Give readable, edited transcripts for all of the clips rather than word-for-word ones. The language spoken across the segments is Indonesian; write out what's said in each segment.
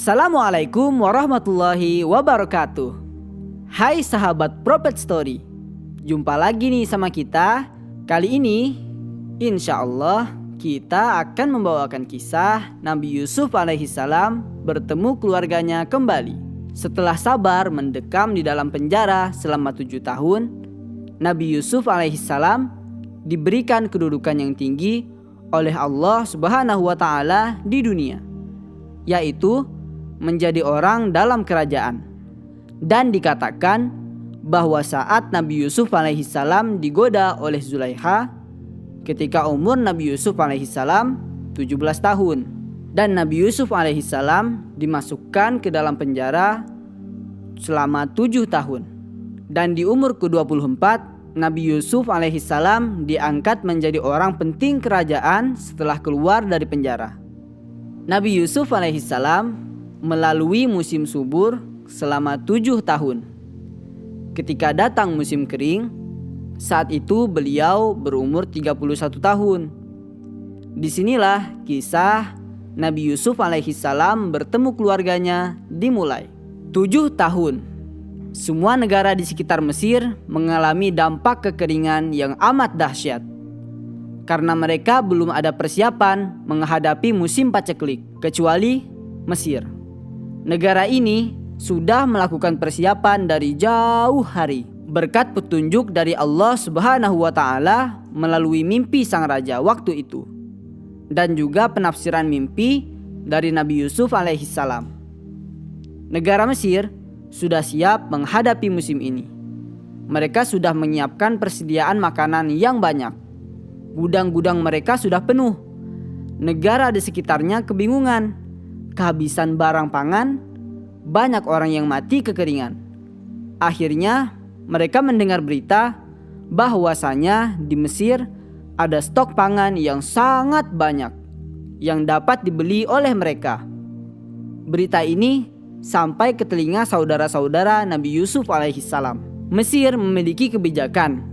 Assalamualaikum warahmatullahi wabarakatuh. Hai sahabat Prophet Story, jumpa lagi nih sama kita. Kali ini insya Allah kita akan membawakan kisah Nabi Yusuf alaihissalam bertemu keluarganya kembali. Setelah sabar mendekam di dalam penjara selama 7 tahun, Nabi Yusuf alaihissalam diberikan kedudukan yang tinggi oleh Allah Subhanahu wa Ta'ala di dunia, yaitu menjadi orang dalam kerajaan. Dan dikatakan bahwa saat Nabi Yusuf alaihissalam digoda oleh Zulaikha ketika umur Nabi Yusuf alaihissalam 17 tahun, dan Nabi Yusuf alaihissalam dimasukkan ke dalam penjara selama 7 tahun, dan di umur ke-24 Nabi Yusuf alaihissalam diangkat menjadi orang penting kerajaan setelah keluar dari penjara. Nabi Yusuf alaihissalam melalui musim subur selama 7 tahun. Ketika datang musim kering, saat itu beliau berumur 31 tahun. Disinilah kisah Nabi Yusuf alaihissalam bertemu keluarganya dimulai. 7 tahun. Semua negara di sekitar Mesir mengalami dampak kekeringan yang amat dahsyat, karena mereka belum ada persiapan menghadapi musim paceklik, kecuali Mesir. Negara ini sudah melakukan persiapan dari jauh hari berkat petunjuk dari Allah Subhanahu wa Ta'ala melalui mimpi sang raja waktu itu, dan juga penafsiran mimpi dari Nabi Yusuf alaihissalam. Negara Mesir sudah siap menghadapi musim ini. Mereka sudah menyiapkan persediaan makanan yang banyak. Gudang-gudang mereka sudah penuh. Negara di sekitarnya kebingungan, kehabisan barang pangan, banyak orang yang mati kekeringan. Akhirnya mereka mendengar berita bahwasanya di Mesir ada stok pangan yang sangat banyak yang dapat dibeli oleh mereka. Berita ini sampai ke telinga saudara-saudara Nabi Yusuf alaihissalam. Mesir memiliki kebijakan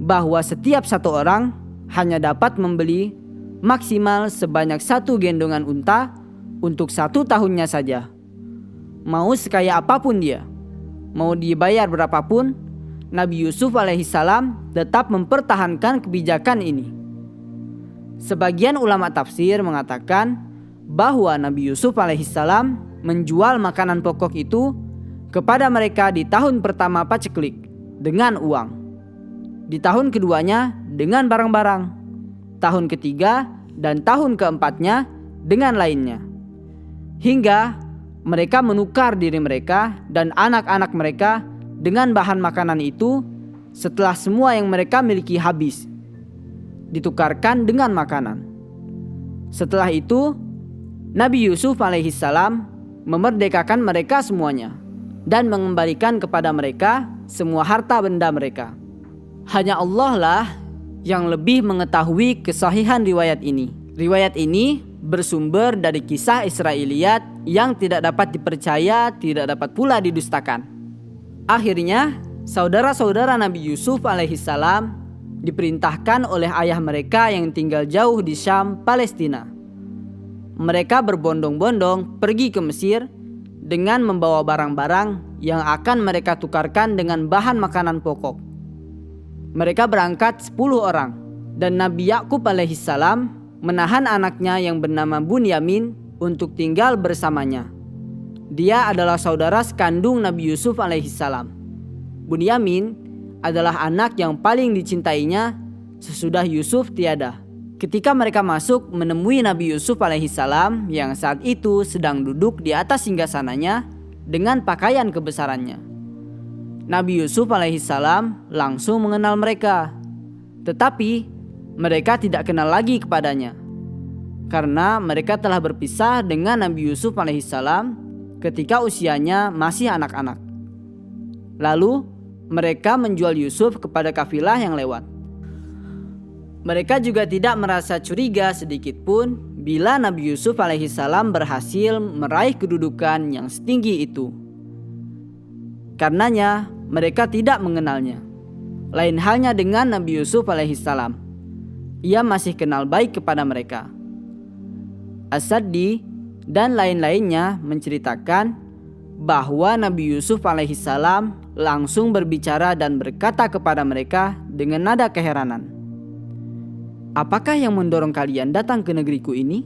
bahwa setiap satu orang hanya dapat membeli maksimal sebanyak 1 gendongan unta untuk 1 tahunnya saja. Mau sekaya apapun dia, mau dibayar berapapun, Nabi Yusuf alaihissalam tetap mempertahankan kebijakan ini. Sebagian ulama tafsir mengatakan bahwa Nabi Yusuf alaihissalam menjual makanan pokok itu kepada mereka di tahun pertama paceklik dengan uang, di tahun keduanya dengan barang-barang, tahun ketiga dan tahun keempatnya dengan lainnya, hingga mereka menukar diri mereka dan anak-anak mereka dengan bahan makanan itu setelah semua yang mereka miliki habis, ditukarkan dengan makanan. Setelah itu Nabi Yusuf alaihissalam memerdekakan mereka semuanya dan mengembalikan kepada mereka semua harta benda mereka. Hanya Allah lah yang lebih mengetahui kesahihan riwayat ini. Riwayat ini bersumber dari kisah Israiliyat yang tidak dapat dipercaya, tidak dapat pula didustakan. Akhirnya saudara-saudara Nabi Yusuf alaihissalam diperintahkan oleh ayah mereka yang tinggal jauh di Syam, Palestina. Mereka berbondong-bondong pergi ke Mesir dengan membawa barang-barang yang akan mereka tukarkan dengan bahan makanan pokok. Mereka berangkat 10 orang, dan Nabi Yakub alaihissalam menahan anaknya yang bernama Bunyamin untuk tinggal bersamanya. Dia adalah saudara sekandung Nabi Yusuf alaihissalam. Bunyamin adalah anak yang paling dicintainya sesudah Yusuf tiada. Ketika mereka masuk menemui Nabi Yusuf alaihissalam yang saat itu sedang duduk di atas singgasananya dengan pakaian kebesarannya, Nabi Yusuf alaihissalam langsung mengenal mereka. Tetapi mereka tidak kenal lagi kepadanya, karena mereka telah berpisah dengan Nabi Yusuf alaihissalam ketika usianya masih anak-anak. Lalu mereka menjual Yusuf kepada kafilah yang lewat. Mereka juga tidak merasa curiga sedikit pun bila Nabi Yusuf alaihissalam berhasil meraih kedudukan yang setinggi itu. Karenanya mereka tidak mengenalnya. Lain halnya dengan Nabi Yusuf alaihissalam. Ia masih kenal baik kepada mereka. As-Saddi dan lain-lainnya menceritakan bahwa Nabi Yusuf alaihissalam langsung berbicara dan berkata kepada mereka dengan nada keheranan, "Apakah yang mendorong kalian datang ke negeriku ini?"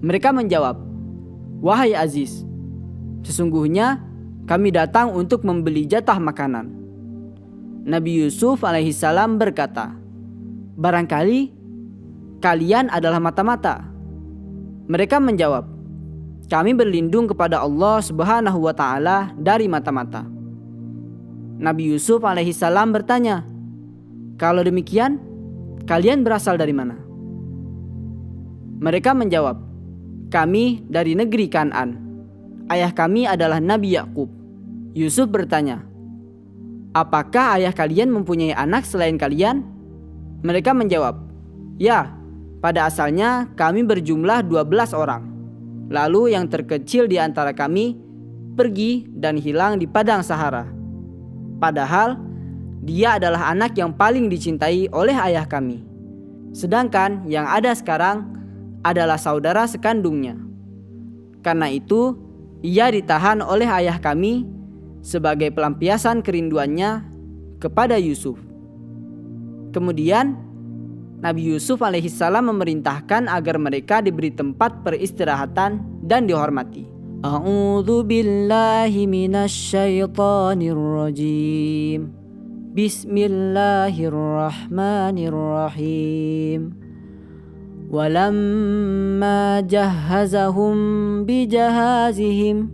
Mereka menjawab, "Wahai Aziz, sesungguhnya kami datang untuk membeli jatah makanan." Nabi Yusuf alaihissalam berkata, "Barangkali kalian adalah mata-mata." Mereka menjawab, "Kami berlindung kepada Allah Subhanahu wa ta'ala dari mata-mata." Nabi Yusuf alaihissalam bertanya, "Kalau demikian, kalian berasal dari mana?" Mereka menjawab, "Kami dari negeri Kan'an. Ayah kami adalah Nabi Yakub." Yusuf bertanya, "Apakah ayah kalian mempunyai anak selain kalian?" Mereka menjawab, "Ya, pada asalnya kami berjumlah 12 orang. Lalu yang terkecil di antara kami pergi dan hilang di padang Sahara. Padahal dia adalah anak yang paling dicintai oleh ayah kami. Sedangkan yang ada sekarang adalah saudara sekandungnya. Karena itu ia ditahan oleh ayah kami sebagai pelampiasan kerinduannya kepada Yusuf." Kemudian Nabi Yusuf alaihissalam memerintahkan agar mereka diberi tempat peristirahatan dan dihormati. A'udzu billahi minasyaitonir rajim. Bismillahirrahmanirrahim. Walamma jahhazahum bijahazihim.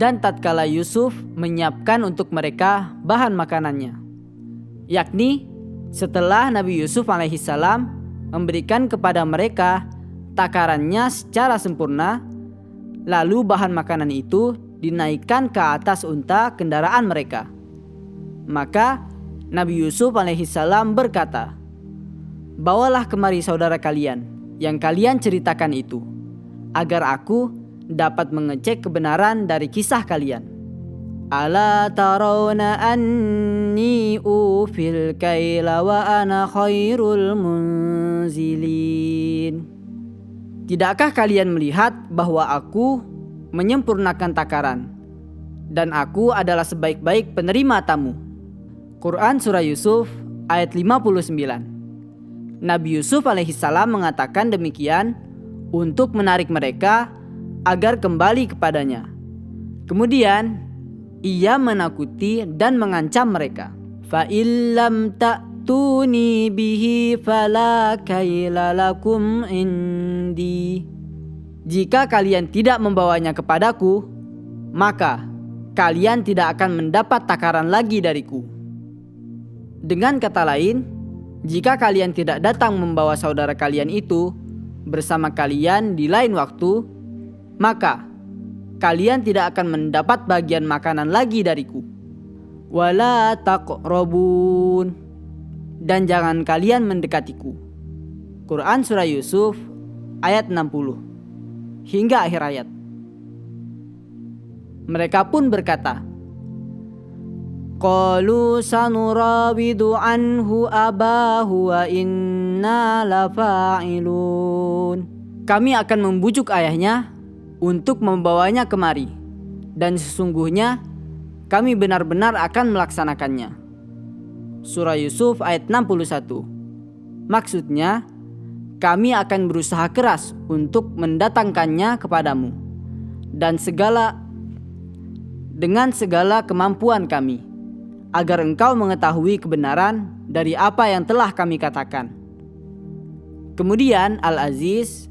Dan tatkala Yusuf menyiapkan untuk mereka bahan makanannya, yakni setelah Nabi Yusuf alaihissalam memberikan kepada mereka takarannya secara sempurna, lalu bahan makanan itu dinaikkan ke atas unta kendaraan mereka. Maka Nabi Yusuf alaihissalam berkata, "Bawalah kemari saudara kalian yang kalian ceritakan itu, agar aku dapat mengecek kebenaran dari kisah kalian. Ala tarawna anni ufil kaila wa ana khairul munzilin." Tidakkah kalian melihat bahwa aku menyempurnakan takaran dan aku adalah sebaik-baik penerima tamu? Quran Surah Yusuf ayat 59. Nabi Yusuf alaihissalam mengatakan demikian untuk menarik mereka agar kembali kepadanya. Kemudian ia menakuti dan mengancam mereka. Fa illam ta'tuni bihi fala kaila lakum indi. Jika kalian tidak membawanya kepadaku, maka kalian tidak akan mendapat takaran lagi dariku. Dengan kata lain, jika kalian tidak datang membawa saudara kalian itu bersama kalian di lain waktu, maka kalian tidak akan mendapat bagian makanan lagi dariku. Wala taqrabun, dan jangan kalian mendekatiku. Quran Surah Yusuf ayat 60 hingga akhir ayat. Mereka pun berkata, qalu sanurawidu anhu abahu wa inna lafa'ilun. Kami akan membujuk ayahnya untuk membawanya kemari, dan sesungguhnya kami benar-benar akan melaksanakannya. Surah Yusuf ayat 61. Maksudnya, kami akan berusaha keras untuk mendatangkannya kepadamu dengan segala kemampuan kami, agar engkau mengetahui kebenaran dari apa yang telah kami katakan. Kemudian Al-Aziz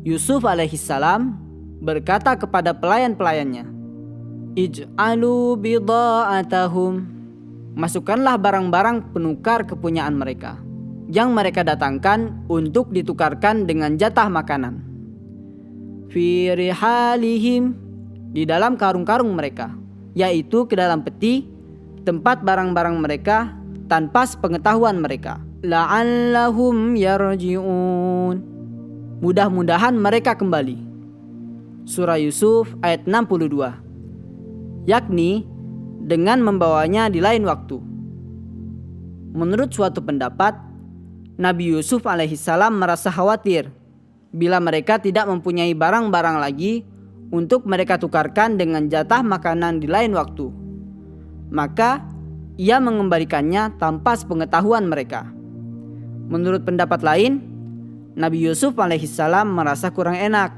Yusuf alaihissalam berkata kepada pelayan-pelayannya, Ij'alu bida'atahum. Masukkanlah barang-barang penukar kepunyaan mereka yang mereka datangkan untuk ditukarkan dengan jatah makanan. Fi rihalihim, di dalam karung-karung mereka, yaitu ke dalam peti tempat barang-barang mereka tanpa sepengetahuan mereka. La'allahum yarji'un. Mudah-mudahan mereka kembali. Surah Yusuf ayat 62. Yakni dengan membawanya di lain waktu. Menurut suatu pendapat, Nabi Yusuf alaihissalam merasa khawatir bila mereka tidak mempunyai barang-barang lagi untuk mereka tukarkan dengan jatah makanan di lain waktu. Maka ia mengembalikannya tanpa sepengetahuan mereka. Menurut pendapat lain, Nabi Yusuf alaihissalam merasa kurang enak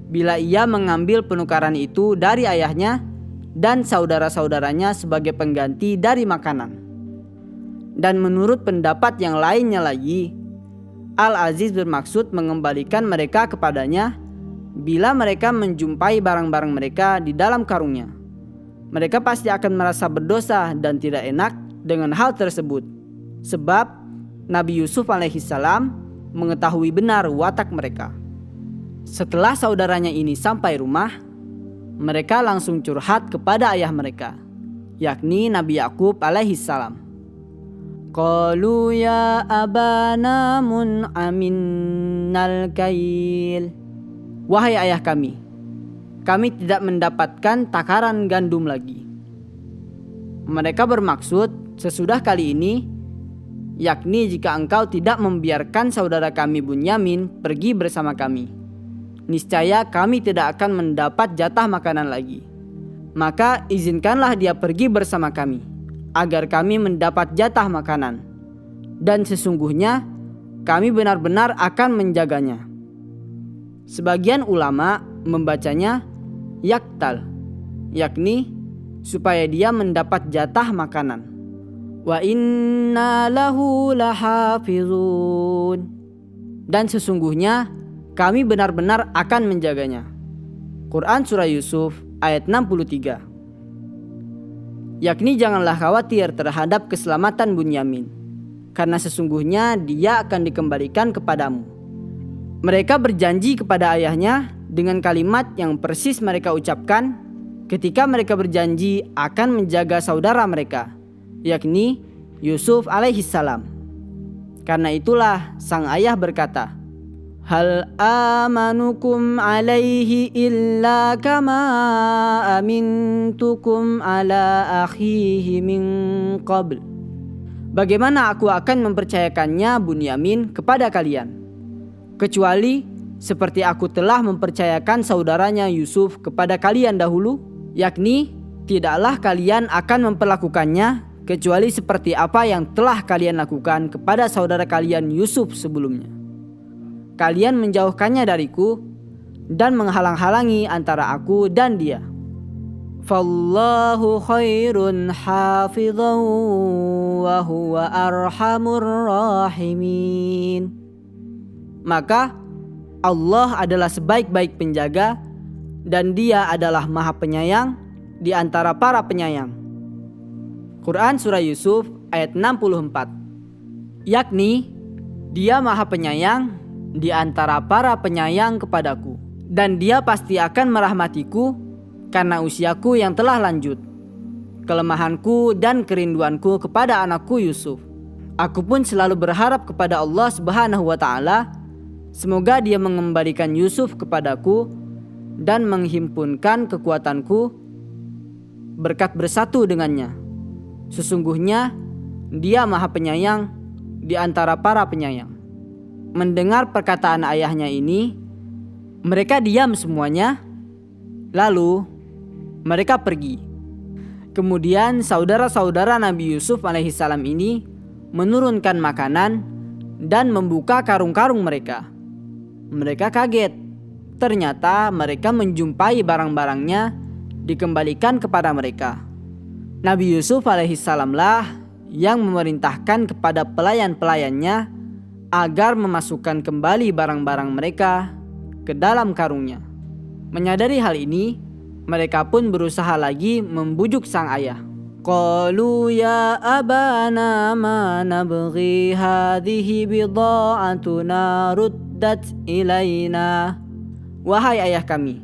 bila ia mengambil penukaran itu dari ayahnya dan saudara-saudaranya sebagai pengganti dari makanan. Dan menurut pendapat yang lainnya lagi, Al-Aziz bermaksud mengembalikan mereka kepadanya bila mereka menjumpai barang-barang mereka di dalam karungnya. Mereka pasti akan merasa berdosa dan tidak enak dengan hal tersebut, sebab Nabi Yusuf alaihissalam mengetahui benar watak mereka. Setelah saudaranya ini sampai rumah, mereka langsung curhat kepada ayah mereka, yakni Nabi Yakub alaihissalam. Qalu ya abana mun'aminnal kail. Wahai ayah kami tidak mendapatkan takaran gandum lagi. Mereka bermaksud sesudah kali ini, yakni jika engkau tidak membiarkan saudara kami Bunyamin pergi bersama kami, niscaya kami tidak akan mendapat jatah makanan lagi. Maka izinkanlah dia pergi bersama kami, agar kami mendapat jatah makanan. Dan sesungguhnya kami benar-benar akan menjaganya. Sebagian ulama membacanya yaktal, yakni supaya dia mendapat jatah makanan. Wa inna lahu lahafizun. Dan sesungguhnya kami benar-benar akan menjaganya. Quran Surah Yusuf ayat 63. Yakni janganlah khawatir terhadap keselamatan Bunyamin, karena sesungguhnya dia akan dikembalikan kepadamu. Mereka berjanji kepada ayahnya dengan kalimat yang persis mereka ucapkan ketika mereka berjanji akan menjaga saudara mereka, yakni Yusuf alaihissalam. Karena itulah sang ayah berkata, Hal amanukum alaihi illa kama amintukum ala akhihi min qabl. Bagaimana aku akan mempercayakannya Bunyamin kepada kalian, kecuali seperti aku telah mempercayakan saudaranya Yusuf kepada kalian dahulu, yakni tidaklah kalian akan memperlakukannya kecuali seperti apa yang telah kalian lakukan kepada saudara kalian Yusuf sebelumnya. Kalian menjauhkannya dariku dan menghalang-halangi antara aku dan dia. Fallahu khairun hafizan wa huwa arhamur rahimin. Maka Allah adalah sebaik-baik penjaga dan dia adalah maha penyayang di antara para penyayang. Quran Surah Yusuf ayat 64. Yakni dia maha penyayang di antara para penyayang kepadaku, dan dia pasti akan merahmatiku karena usiaku yang telah lanjut, kelemahanku dan kerinduanku kepada anakku Yusuf. Aku pun selalu berharap kepada Allah Subhanahu wa Ta'ala, semoga dia mengembalikan Yusuf kepadaku dan menghimpunkan kekuatanku berkat bersatu dengannya. Sesungguhnya dia maha penyayang di antara para penyayang. Mendengar perkataan ayahnya ini, mereka diam semuanya, lalu mereka pergi. Kemudian saudara-saudara Nabi Yusuf alaihissalam ini menurunkan makanan dan membuka karung-karung mereka. Mereka kaget, ternyata mereka menjumpai barang-barangnya dikembalikan kepada mereka. Nabi Yusuf alaihissalamlah yang memerintahkan kepada pelayan-pelayannya agar memasukkan kembali barang-barang mereka ke dalam karungnya. Menyadari hal ini, Mereka pun berusaha lagi membujuk sang ayah. Qalu ya abana ma nabghi hadhihi bida'atuna ruddat ilaina. Wahai ayah kami,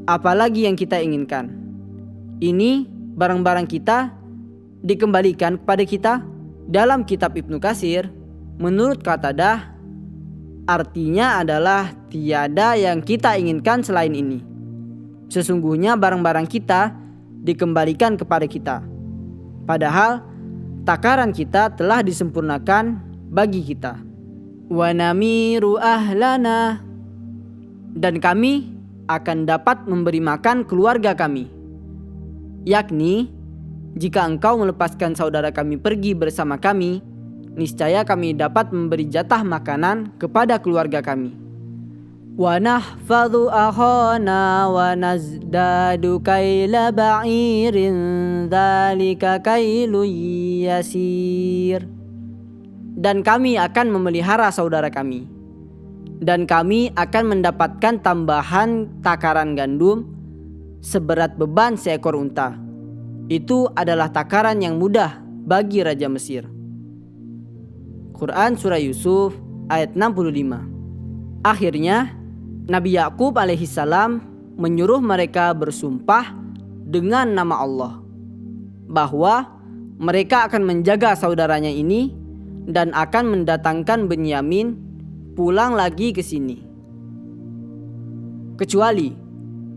apalagi yang kita inginkan? Ini barang-barang kita dikembalikan kepada kita. Dalam kitab Ibnu Katsir, menurut Qatadah, artinya adalah tiada yang kita inginkan selain ini. Sesungguhnya barang-barang kita dikembalikan kepada kita. Padahal takaran kita telah disempurnakan bagi kita. Wa namiru ahlana, dan kami akan dapat memberi makan keluarga kami. Yakni, jika engkau melepaskan saudara kami pergi bersama kami, niscaya kami dapat memberi jatah makanan kepada keluarga kami. Wa nahfadhu akhana wa nazdadu kaila ba'irin dzalika kailun yasir. Dan kami akan memelihara saudara kami, dan kami akan mendapatkan tambahan takaran gandum seberat beban seekor unta. Itu adalah takaran yang mudah bagi Raja Mesir. Quran Surah Yusuf ayat 65. Akhirnya Nabi Yakub alaihissalam menyuruh mereka bersumpah dengan nama Allah bahwa mereka akan menjaga saudaranya ini dan akan mendatangkan Benyamin pulang lagi ke sini, kecuali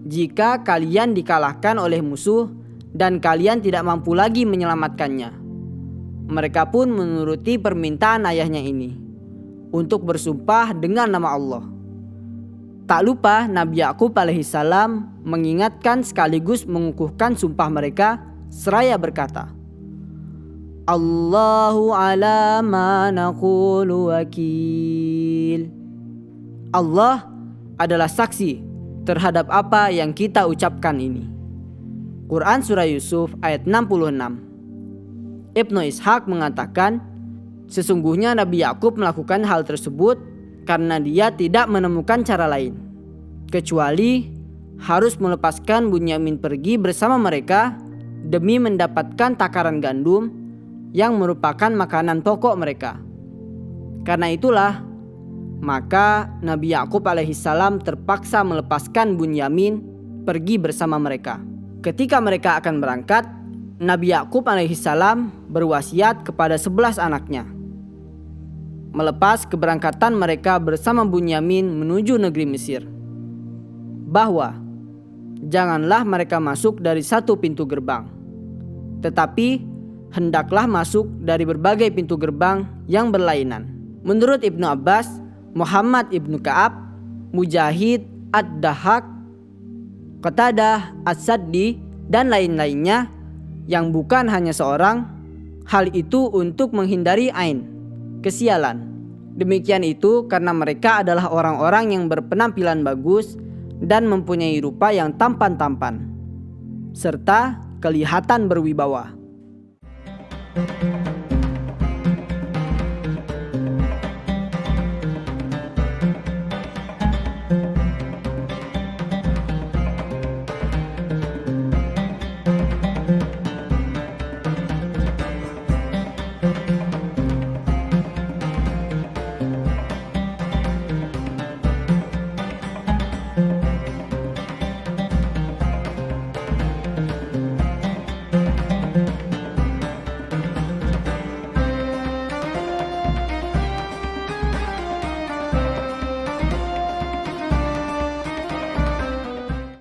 jika kalian dikalahkan oleh musuh dan kalian tidak mampu lagi menyelamatkannya. Mereka pun menuruti permintaan ayahnya ini untuk bersumpah dengan nama Allah. Tak lupa Nabi Yakub alaihissalam mengingatkan sekaligus mengukuhkan sumpah mereka seraya berkata, Allahu ala ma naqulu wakil. Allah adalah saksi terhadap apa yang kita ucapkan ini. Quran Surah Yusuf ayat 66. Ibnu Ishaq mengatakan, sesungguhnya Nabi Yakub melakukan hal tersebut karena dia tidak menemukan cara lain kecuali harus melepaskan Bunyamin pergi bersama mereka demi mendapatkan takaran gandum yang merupakan makanan pokok mereka. Karena itulah maka Nabi Yakub alaihissalam terpaksa melepaskan Bunyamin pergi bersama mereka. Ketika mereka akan berangkat, Nabi Yakub alaihissalam berwasiat kepada 11 anaknya melepas keberangkatan mereka bersama Bunyamin menuju negeri Mesir, bahwa janganlah mereka masuk dari satu pintu gerbang, tetapi hendaklah masuk dari berbagai pintu gerbang yang berlainan. Menurut Ibnu Abbas, Muhammad Ibnu Ka'ab, Mujahid, Ad-Dahhak, Qatadah, As-Saddi, dan lain-lainnya yang bukan hanya seorang, hal itu untuk menghindari ain, kesialan. Demikian itu karena mereka adalah orang-orang yang berpenampilan bagus dan mempunyai rupa yang tampan-tampan serta kelihatan berwibawa.